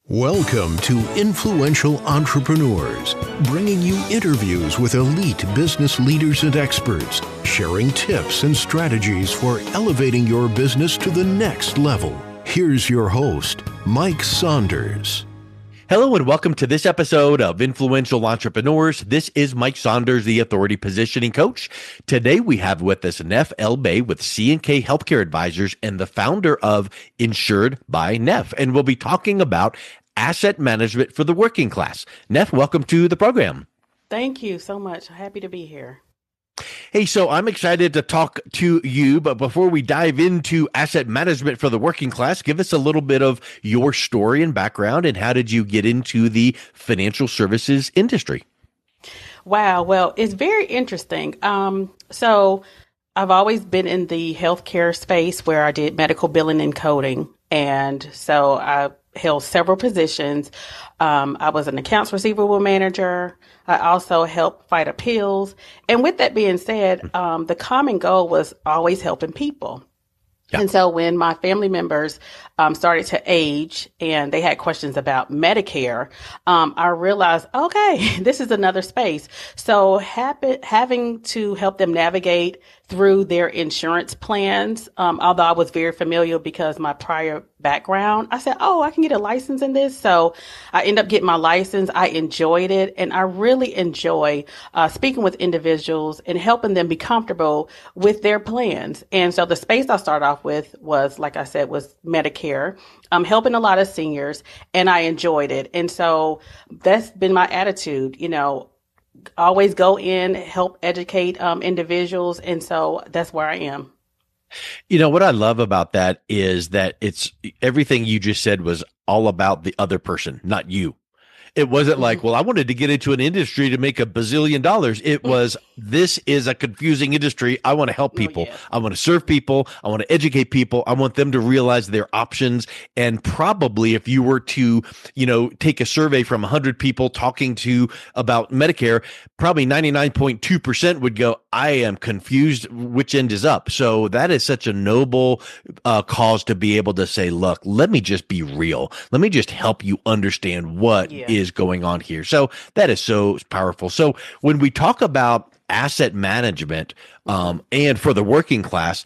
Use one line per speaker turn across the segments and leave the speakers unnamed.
Welcome to Influential Entrepreneurs, bringing you interviews with elite business leaders and experts, sharing tips and strategies for elevating your business to the next level. Here's your host, Mike Saunders.
Hello and welcome to this episode of Influential Entrepreneurs. This is Mike Saunders, the Authority Positioning Coach. Today we have with us Nef El Bey with C&K Healthcare Advisors and the founder of Insured by Nef. And we'll be talking about asset management for the working class. Nef, welcome to the program.
Thank you so much. Happy to be here.
Hey, so I'm excited to talk to you, but before we dive into asset management for the working class, give us a little bit of your story and background and how did you get into the financial services industry?
Wow. Well, it's very interesting. So I've always been in the healthcare space where I did medical billing and coding. And so I held several positions. I was an accounts receivable manager. I also helped fight appeals. And with that being said, the common goal was always helping people. Yeah. And so when my family members started to age and they had questions about Medicare, I realized, okay, this is another space. So having to help them navigate through their insurance plans, although I was very familiar because my prior background, I said, oh, I can get a license in this. So I ended up getting my license. I enjoyed it. And I really enjoy speaking with individuals and helping them be comfortable with their plans. And so the space I started off with was, like I said, was Medicare. I'm helping a lot of seniors and I enjoyed it. And so that's been my attitude, always go in, help educate individuals. And so that's where I am.
What I love about that is that it's everything you just said was all about the other person, not you. It wasn't like, well, I wanted to get into an industry to make $1 bazillion. It was, this is a confusing industry. I want to help people. I want to serve people. I want to educate people. I want them to realize their options. And probably if you were to, take a survey from 100 people talking to about Medicare, probably 99.2% would go, I am confused. Which end is up? So that is such a noble cause to be able to say, look, let me just be real. Let me just help you understand what is going on here. So that is so powerful. So when we talk about asset management and for the working class,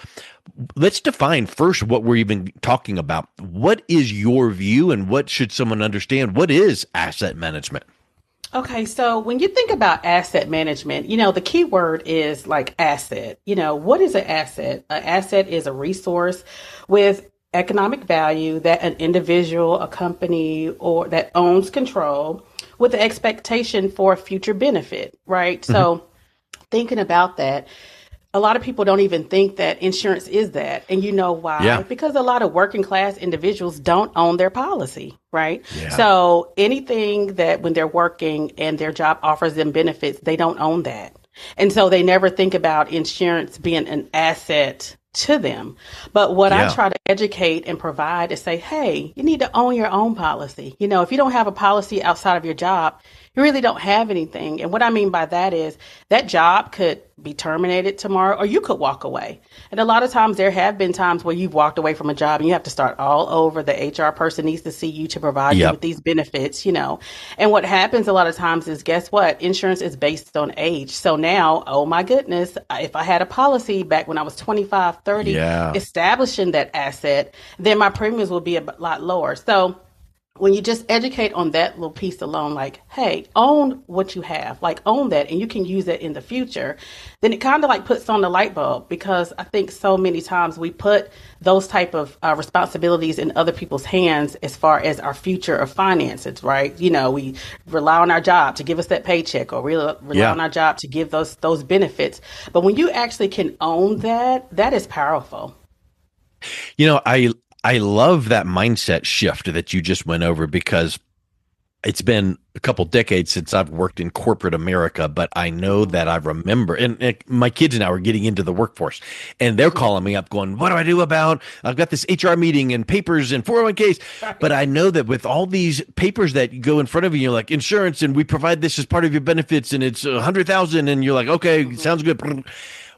let's define first what we're even talking about. What is your view and what should someone understand? What is asset management?
Okay, so when you think about asset management, the key word is like asset. What is an asset? An asset is a resource with economic value that an individual, a company, or that owns control with the expectation for future benefit, right? Mm-hmm. So thinking about that, a lot of people don't even think that insurance is that. And you know why? Yeah. Because a lot of working class individuals don't own their policy, right? Yeah. So anything that when they're working and their job offers them benefits, they don't own that. And so they never think about insurance being an asset to them. But what I try to educate and provide is say, hey, you need to own your own policy. If you don't have a policy outside of your job, you really don't have anything. And what I mean by that is that job could be terminated tomorrow or you could walk away. And a lot of times there have been times where you've walked away from a job and you have to start all over. The HR person needs to see you to provide you with these benefits, And what happens a lot of times is, guess what? Insurance is based on age. So now, oh my goodness, if I had a policy back when I was 25, 30, establishing that asset, then my premiums will be a lot lower. So when you just educate on that little piece alone, like, hey, own what you have, like own that, and you can use it in the future, then it kind of like puts on the light bulb, because I think so many times we put those type of responsibilities in other people's hands as far as our future of finances, right? We rely on our job to give us that paycheck, or rely on our job to give those benefits. But when you actually can own that, that is powerful.
I love that mindset shift that you just went over, because it's been a couple decades since I've worked in corporate America, but I know that I remember, and my kids now are getting into the workforce and they're calling me up going, what do I do about, I've got this HR meeting and papers and 401ks. But I know that with all these papers that go in front of you, you're like insurance, and we provide this as part of your benefits and it's 100,000. And you're like, okay, sounds good.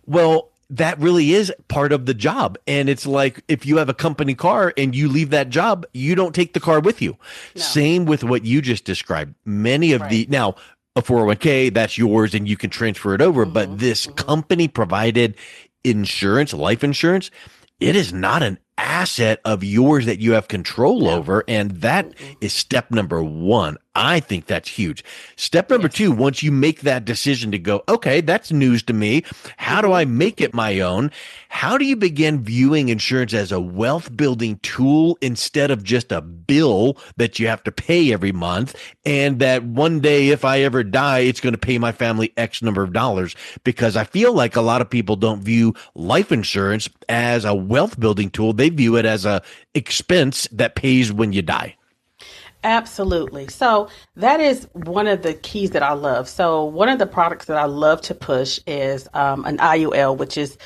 Well, that really is part of the job. And it's like if you have a company car and you leave that job, you don't take the car with you.
No.
Same with what you just described. Many of the now a 401k, that's yours and you can transfer it over. But this company provided insurance, life insurance, it is not an asset of yours that you have control over. And that is step number one. I think that's huge. Step number two, once you make that decision to go, okay, that's news to me. How do I make it my own? How do you begin viewing insurance as a wealth building tool instead of just a bill that you have to pay every month? And that one day, if I ever die, it's going to pay my family X number of dollars, because I feel like a lot of people don't view life insurance as a wealth building tool. They view it as a expense that pays when you die.
Absolutely. So that is one of the keys that I love. So one of the products that I love to push is an IUL, which is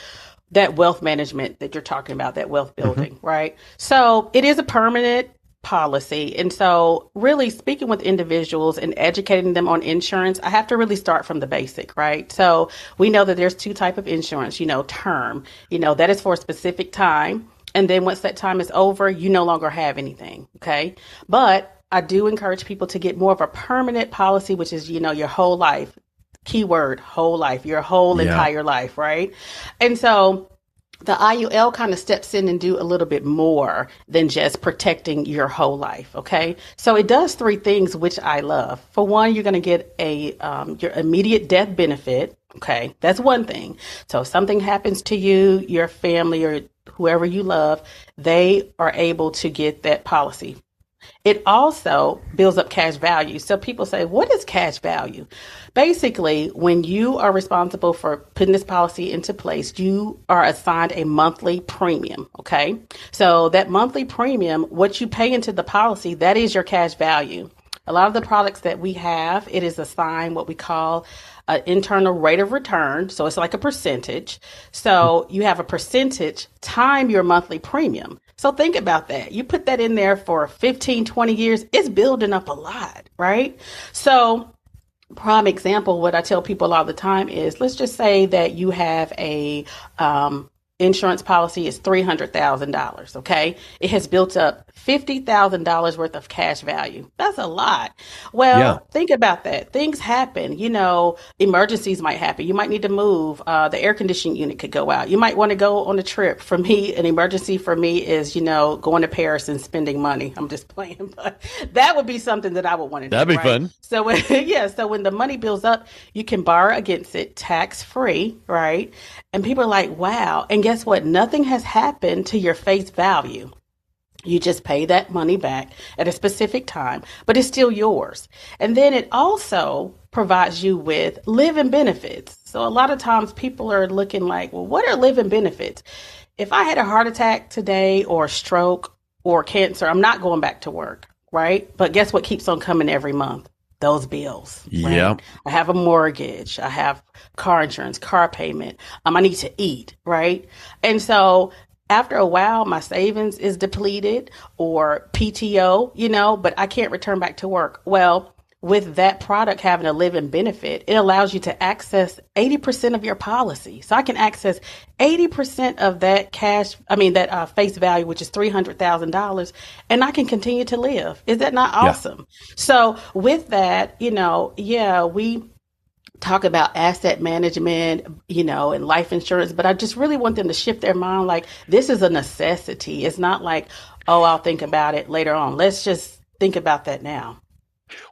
that wealth management that you're talking about, that wealth building, right? So it is a permanent policy. And so really speaking with individuals and educating them on insurance, I have to really start from the basic, right? So we know that there's two types of insurance, term, that is for a specific time. And then once that time is over, you no longer have anything. Okay. But I do encourage people to get more of a permanent policy, which is, your whole life. Keyword, whole life, your whole entire life, right? And so the IUL kind of steps in and do a little bit more than just protecting your whole life, okay? So it does three things, which I love. For one, you're going to get your immediate death benefit, okay? That's one thing. So if something happens to you, your family, or whoever you love, they are able to get that policy. It also builds up cash value. So people say, what is cash value? Basically, when you are responsible for putting this policy into place, you are assigned a monthly premium. Okay. So that monthly premium, what you pay into the policy, that is your cash value. A lot of the products that we have, it is assigned what we call an internal rate of return. So it's like a percentage. So you have a percentage time your monthly premium. So think about that. You put that in there for 15, 20 years, it's building up a lot, right? So prime example, what I tell people all the time is, let's just say that you have a insurance policy is $300,000. Okay. It has built up $50,000 worth of cash value. That's a lot. Well, think about that. Things happen, emergencies might happen. You might need to move. The air conditioning unit could go out. You might want to go on a trip. For me, an emergency for me is, going to Paris and spending money. I'm just playing, but that would be something that I would want to do.
That'd be fun.
So so when the money builds up, you can borrow against it tax free, right? And people are like, wow. And guess what? Nothing has happened to your face value. You just pay that money back at a specific time, but it's still yours. And then it also provides you with living benefits. So a lot of times people are looking like, well, what are living benefits? If I had a heart attack today or stroke or cancer, I'm not going back to work, right? But guess what keeps on coming every month? Those bills. Right?
Yeah.
I have a mortgage. I have car insurance, car payment. I need to eat, right? And so after a while, my savings is depleted or PTO, but I can't return back to work. Well, with that product having a living benefit, it allows you to access 80% of your policy. So I can access 80% of that that face value, which is $300,000, and I can continue to live. Is that not awesome? Yeah. So with that, we talk about asset management, and life insurance, but I just really want them to shift their mind. Like, this is a necessity. It's not like, oh, I'll think about it later on. Let's just think about that now.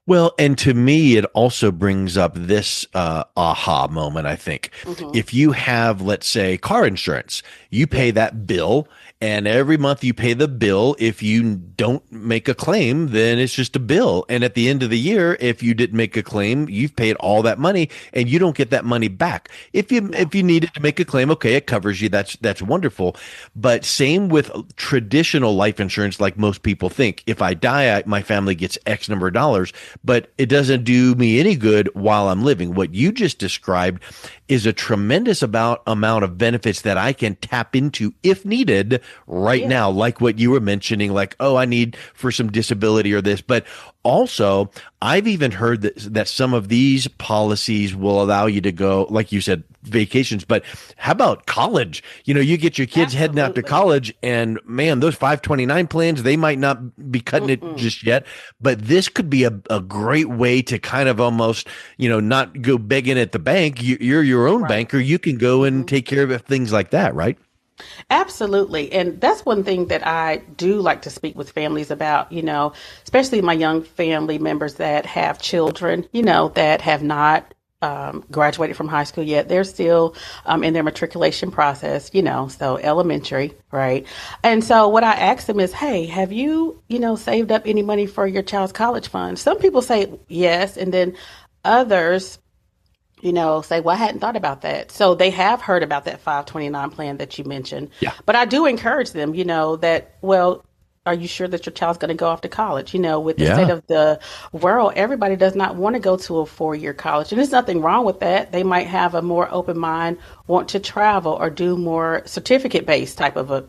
Well, and to me, it also brings up this aha moment, I think. Mm-hmm. If you have, let's say, car insurance, you pay that bill, and every month you pay the bill. If you don't make a claim, then it's just a bill. And at the end of the year, if you didn't make a claim, you've paid all that money, and you don't get that money back. If you needed to make a claim, okay, it covers you. That's wonderful. But same with traditional life insurance, like most people think. If I die, my family gets X number of dollars, but it doesn't do me any good while I'm living. What you just described is a tremendous amount of benefits that I can tap into if needed right now, like what you were mentioning, like, oh, I need for some disability or this. But also, I've even heard that some of these policies will allow you to go, like you said, vacations. But how about college? You get your kids heading out to college, and man, those 529 plans, they might not be cutting it just yet. But this could be a great way to kind of almost, not go begging at the bank. You're your own banker. You can go and take care of things like that, right?
Absolutely. And that's one thing that I do like to speak with families about, especially my young family members that have children, that have not graduated from high school yet. They're still in their matriculation process, so elementary, right? And so what I ask them is, hey, have you, saved up any money for your child's college fund? Some people say yes. And then others say, well, I hadn't thought about that. So they have heard about that 529 plan that you mentioned. Yeah. But I do encourage them, that, well, are you sure that your child's going to go off to college? With the state of the world, everybody does not want to go to a 4-year college. And there's nothing wrong with that. They might have a more open mind, want to travel or do more certificate-based type of a,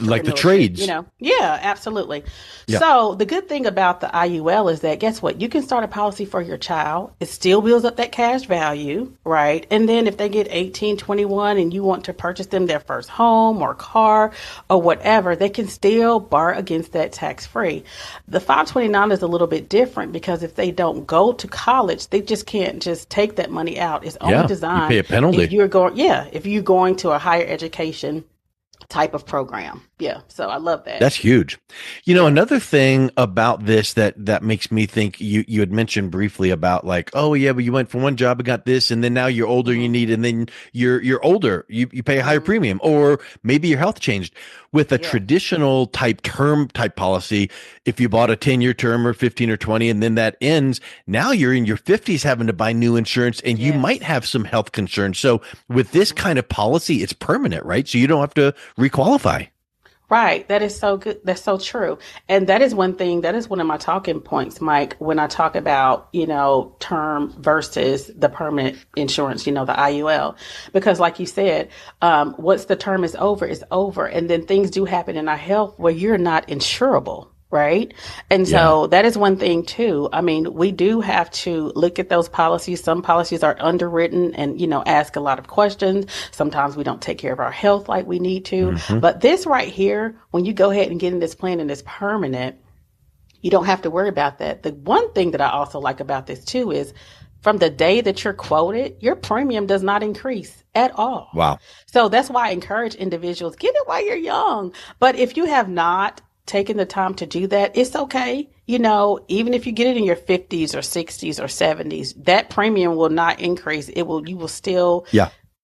like the trades.
Yeah, absolutely. Yeah. So the good thing about the IUL is that, guess what? You can start a policy for your child. It still builds up that cash value, right? And then if they get 18, 21 and you want to purchase them their first home or car or whatever, they can still borrow against that tax-free. The 529 is a little bit different because if they don't go to college, they just can't just take that money out. It's only designed.
You pay a penalty.
If you're going to a higher education type of program. Yeah. So I love that.
That's huge. Another thing about this that makes me think, you had mentioned briefly about like, oh yeah, but you went from one job and got this, and then now you're older, you need, and then you're older, you pay a higher premium, or maybe your health changed. With a traditional term policy, if you bought a 10-year term or 15 or 20, and then that ends, now you're in your 50s having to buy new insurance, and you might have some health concerns. So with this kind of policy, it's permanent, right? So you don't have to requalify.
Right. That is so good. That's so true. And that is one of my talking points, Mike, when I talk about, term versus the permanent insurance, the IUL, because like you said, once the term is over, it's over. And then things do happen in our health where you're not insurable. Right. And so that is one thing, too. I mean, we do have to look at those policies. Some policies are underwritten and, ask a lot of questions. Sometimes we don't take care of our health like we need to. Mm-hmm. But this right here, when you go ahead and get in this plan and it's permanent, you don't have to worry about that. The one thing that I also like about this, too, is from the day that you're quoted, your premium does not increase at all.
Wow.
So that's why I encourage individuals, get it while you're young. But if you have not taking the time to do that, it's okay. Even if you get it in your 50s or 60s or 70s, that premium will not increase. You will still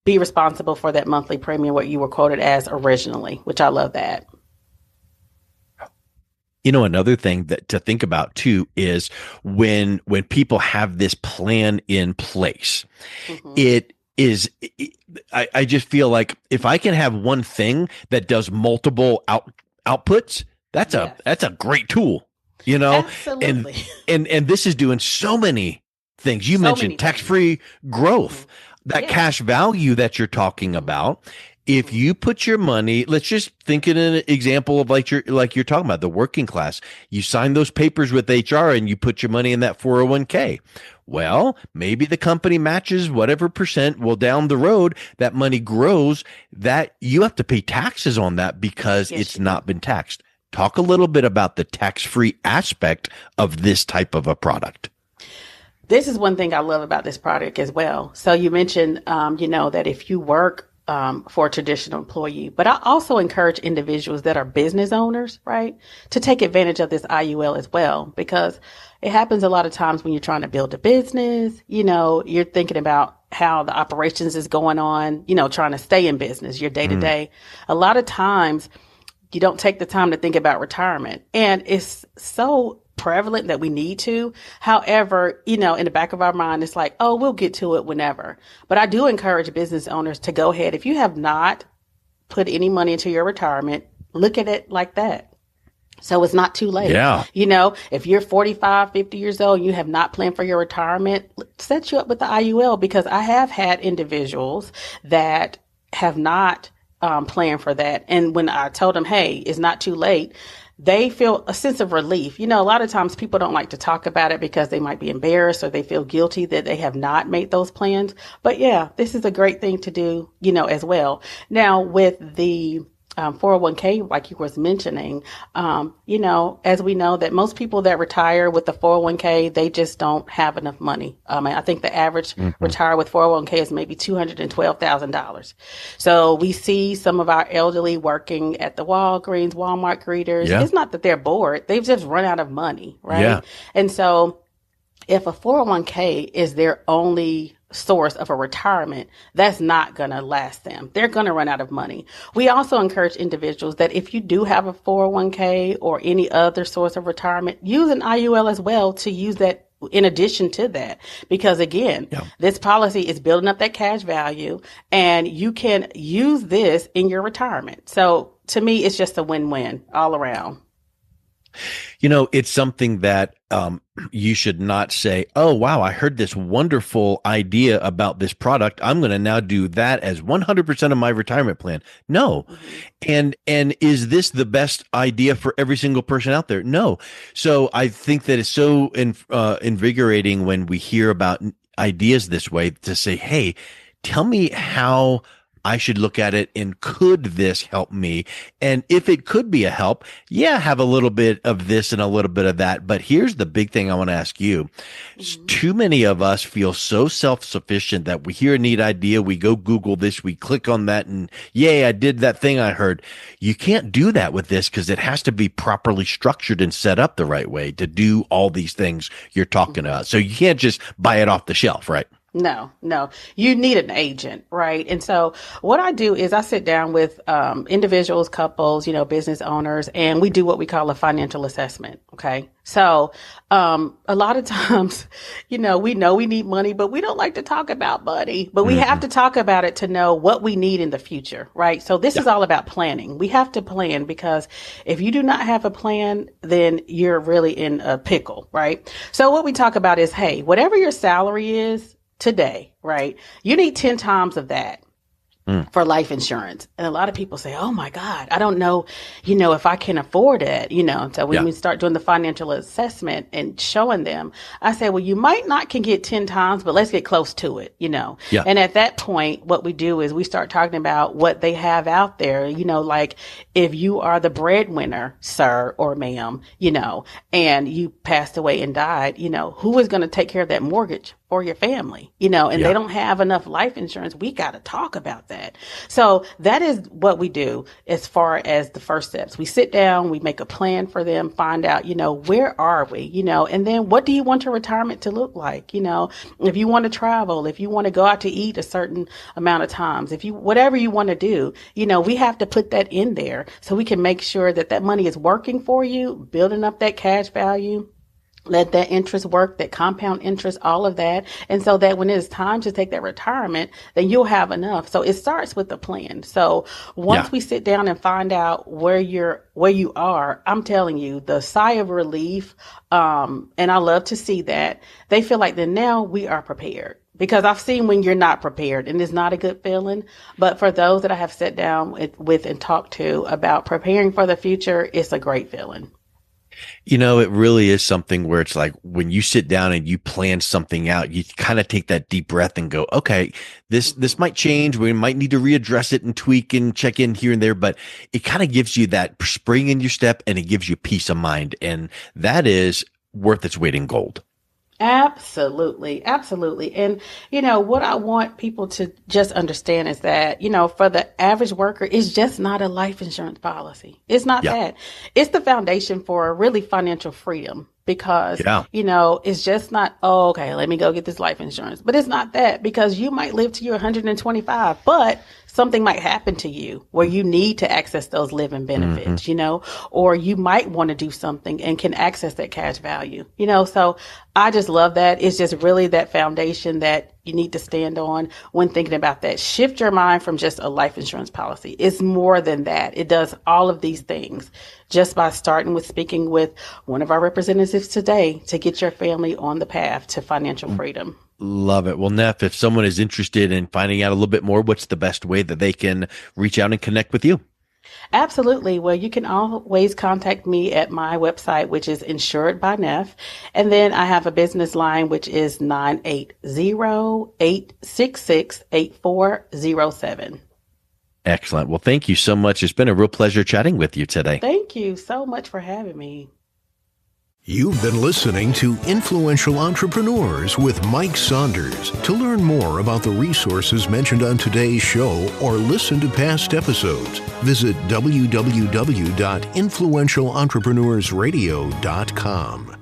be responsible for that monthly premium, what you were quoted as originally, which I love that.
Another thing that to think about too is when people have this plan in place, I just feel like if I can have one thing that does multiple outputs, that's a great tool,
Absolutely.
and this is doing so many things. You mentioned tax-free growth, that cash value that you're talking about. If you put your money, let's just think in an example of like you're talking about the working class. You sign those papers with HR and you put your money in that 401k. Well, maybe the company matches whatever percent. Well, down the road, that money grows, that you have to pay taxes on that because it's not been taxed. Talk a little bit about the tax-free aspect of this type of a product.
This is one thing I love about this product as well. So you mentioned, that if you work for a traditional employee, but I also encourage individuals that are business owners, right, to take advantage of this IUL as well, because it happens a lot of times when you're trying to build a business, you're thinking about how the operations is going on, trying to stay in business, your day to day. A lot of times you don't take the time to think about retirement, and it's so prevalent that we need to. However, in the back of our mind, it's like, oh, we'll get to it whenever. But I do encourage business owners to go ahead. If you have not put any money into your retirement, look at it like that. So it's not too late.
Yeah.
If you're 45, 50 years old, and you have not planned for your retirement, set you up with the IUL, because I have had individuals that have not plan for that. And when I told them, hey, it's not too late, they feel a sense of relief. You know, a lot of times people don't like to talk about it because they might be embarrassed or they feel guilty that they have not made those plans. But yeah, this is a great thing to do, you know, as well. Now with the 401k, like you was mentioning, you know, as we know that most people that retire with the 401k, they just don't have enough money. I think the average retire with 401k is maybe $212,000. So we see some of our elderly working at the Walgreens, Walmart greeters.
Yeah.
It's not that they're bored. They've just run out of money, right?
Yeah.
And so if a 401k is their only source of a retirement, that's not going to last them. They're going to run out of money. We also encourage individuals that if you do have a 401k or any other source of retirement, use an IUL as well to use that in addition to that. Because again, this policy is building up that cash value and you can use this in your retirement. So to me, it's just a win-win all around.
You know, it's something that you should not say, oh, wow, I heard this wonderful idea about this product. I'm going to now do that as 100% of my retirement plan. No. And is this the best idea for every single person out there? No. So I think that it's so invigorating when we hear about ideas this way to say, hey, tell me how I should look at it and could this help me? And if it could be a help, have a little bit of this and a little bit of that. But here's the big thing I want to ask you. Too many of us feel so self-sufficient that we hear a neat idea, we go Google this, we click on that, and yay, I did that thing I heard. You can't do that with this because it has to be properly structured and set up the right way to do all these things you're talking about. So you can't just buy it off the shelf, right?
No, you need an agent, right? And so what I do is I sit down with individuals, couples, you know, business owners, and we do what we call a financial assessment. Okay. So a lot of times, you know we need money, but we don't like to talk about money, but we have to talk about it to know what we need in the future, right? So this is all about planning. We have to plan because if you do not have a plan, then you're really in a pickle, right? So what we talk about is, hey, whatever your salary is today, right? You need 10 times of that for life insurance. And a lot of people say, oh my God, I don't know, you know, if I can afford it, you know. So when we start doing the financial assessment and showing them, I say, well, you might not can get 10 times, but let's get close to it, you know. Yeah. And at that point, what we do is we start talking about what they have out there, you know, like if you are the breadwinner, sir or ma'am, you know, and you passed away and died, you know, who is going to take care of that mortgage for your family, you know, and they don't have enough life insurance. We got to talk about that. So that is what we do as far as the first steps. We sit down, we make a plan for them, find out, you know, where are we, you know, and then what do you want your retirement to look like? You know, if you want to travel, if you want to go out to eat a certain amount of times, if you, whatever you want to do, you know, we have to put that in there so we can make sure that that money is working for you, building up that cash value. Let that interest work, that compound interest, all of that. And so that when it's time to take that retirement, then you'll have enough. So it starts with the plan. So once we sit down and find out where you are, I'm telling you, the sigh of relief, and I love to see that, they feel like then now we are prepared. Because I've seen when you're not prepared and it's not a good feeling. But for those that I have sat down with and talked to about preparing for the future, it's a great feeling.
You know, it really is something where it's like when you sit down and you plan something out, you kind of take that deep breath and go, okay, this might change. We might need to readdress it and tweak and check in here and there, but it kind of gives you that spring in your step and it gives you peace of mind. And that is worth its weight in gold.
Absolutely. Absolutely. And, you know, what I want people to just understand is that, you know, for the average worker, it's just not a life insurance policy. It's not that. It's the foundation for really financial freedom because, you know, it's just not, oh, okay, let me go get this life insurance. But it's not that because you might live to your 125, but something might happen to you where you need to access those living benefits, you know, or you might want to do something and can access that cash value, you know. So I just love that. It's just really that foundation that you need to stand on when thinking about that. Shift your mind from just a life insurance policy. It's more than that. It does all of these things just by starting with speaking with one of our representatives today to get your family on the path to financial freedom.
Love it. Well, Nef, if someone is interested in finding out a little bit more, what's the best way that they can reach out and connect with you?
Absolutely. Well, you can always contact me at my website, which is Insured by Nef. And then I have a business line, which is 980-866-8407.
Excellent. Well, thank you so much. It's been a real pleasure chatting with you today.
Thank you so much for having me.
You've been listening to Influential Entrepreneurs with Mike Saunders. To learn more about the resources mentioned on today's show or listen to past episodes, visit www.influentialentrepreneurssradio.com.